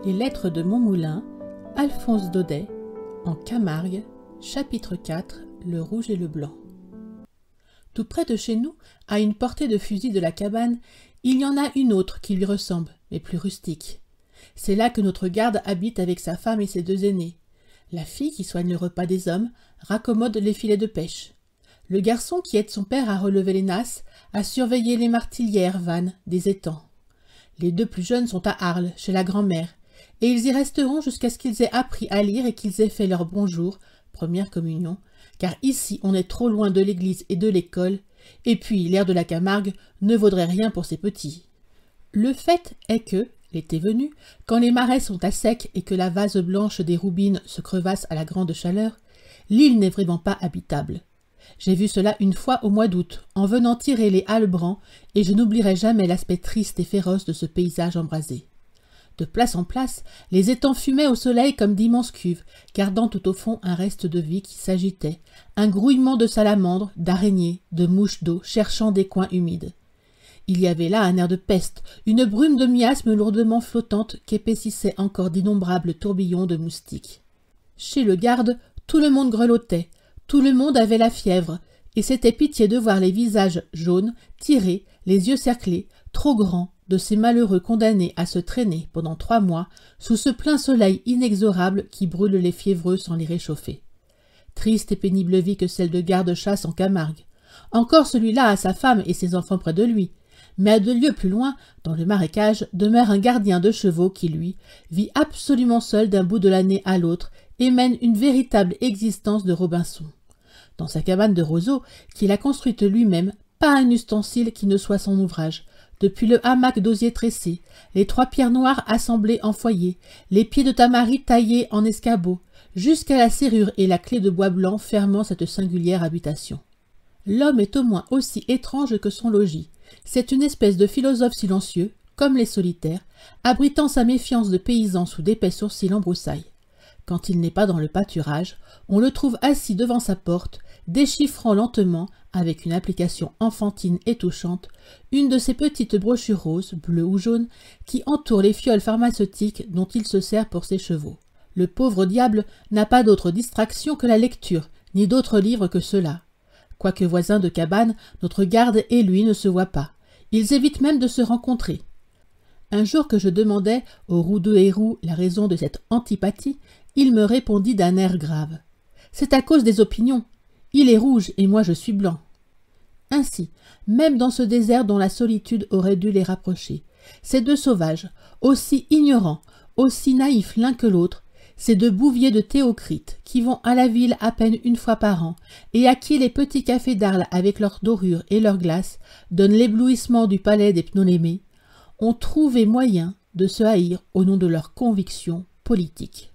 Les lettres de Montmoulin, Alphonse Daudet, en Camargue, chapitre 4, le rouge et le blanc. Tout près de chez nous, à une portée de fusil de la cabane, il y en a une autre qui lui ressemble, mais plus rustique. C'est là que notre garde habite avec sa femme et ses deux aînés. La fille, qui soigne le repas des hommes, raccommode les filets de pêche. Le garçon, qui aide son père à relever les nasses, à surveiller les martilières vannes des étangs. Les deux plus jeunes sont à Arles, chez la grand-mère, et ils y resteront jusqu'à ce qu'ils aient appris à lire et qu'ils aient fait leur bonjour, première communion, car ici on est trop loin de l'église et de l'école, et puis l'air de la Camargue ne vaudrait rien pour ces petits. Le fait est que, l'été venu, quand les marais sont à sec et que la vase blanche des roubines se crevasse à la grande chaleur, l'île n'est vraiment pas habitable. J'ai vu cela une fois au mois d'août, en venant tirer les hallebrans, et je n'oublierai jamais l'aspect triste et féroce de ce paysage embrasé. De place en place, les étangs fumaient au soleil comme d'immenses cuves, gardant tout au fond un reste de vie qui s'agitait, un grouillement de salamandres, d'araignées, de mouches d'eau cherchant des coins humides. Il y avait là un air de peste, une brume de miasmes lourdement flottante qu'épaississait encore d'innombrables tourbillons de moustiques. Chez le garde, tout le monde grelottait, tout le monde avait la fièvre, et c'était pitié de voir les visages jaunes, tirés, les yeux cerclés, trop grands, de ces malheureux condamnés à se traîner pendant 3 mois sous ce plein soleil inexorable qui brûle les fiévreux sans les réchauffer. Triste et pénible vie que celle de garde-chasse en Camargue. Encore celui-là a sa femme et ses enfants près de lui, mais à 2 lieues plus loin, dans le marécage, demeure un gardien de chevaux qui, lui, vit absolument seul d'un bout de l'année à l'autre et mène une véritable existence de Robinson. Dans sa cabane de roseaux, qu'il a construite lui-même, pas un ustensile qui ne soit son ouvrage, depuis le hamac d'osier tressé, les 3 pierres noires assemblées en foyer, les pieds de tamaris taillés en escabeau, jusqu'à la serrure et la clé de bois blanc fermant cette singulière habitation. L'homme est au moins aussi étrange que son logis. C'est une espèce de philosophe silencieux, comme les solitaires, abritant sa méfiance de paysan sous d'épais sourcils en broussailles. Quand il n'est pas dans le pâturage, on le trouve assis devant sa porte, déchiffrant lentement, avec une application enfantine et touchante, une de ces petites brochures roses, bleues ou jaunes, qui entourent les fioles pharmaceutiques dont il se sert pour ses chevaux. Le pauvre diable n'a pas d'autre distraction que la lecture, ni d'autres livres que ceux-là. Quoique voisins de cabane, notre garde et lui ne se voient pas. Ils évitent même de se rencontrer. Un jour que je demandais au roux de Héroux la raison de cette antipathie, il me répondit d'un air grave. « C'est à cause des opinions. Il est rouge et moi je suis blanc. » Ainsi, même dans ce désert dont la solitude aurait dû les rapprocher, ces 2 sauvages, aussi ignorants, aussi naïfs l'un que l'autre, ces 2 bouviers de Théocrite qui vont à la ville à peine 1 fois par an et à qui les petits cafés d'Arles avec leurs dorures et leurs glaces donnent l'éblouissement du palais des Ptolémées, ont trouvé moyen de se haïr au nom de leurs convictions politiques.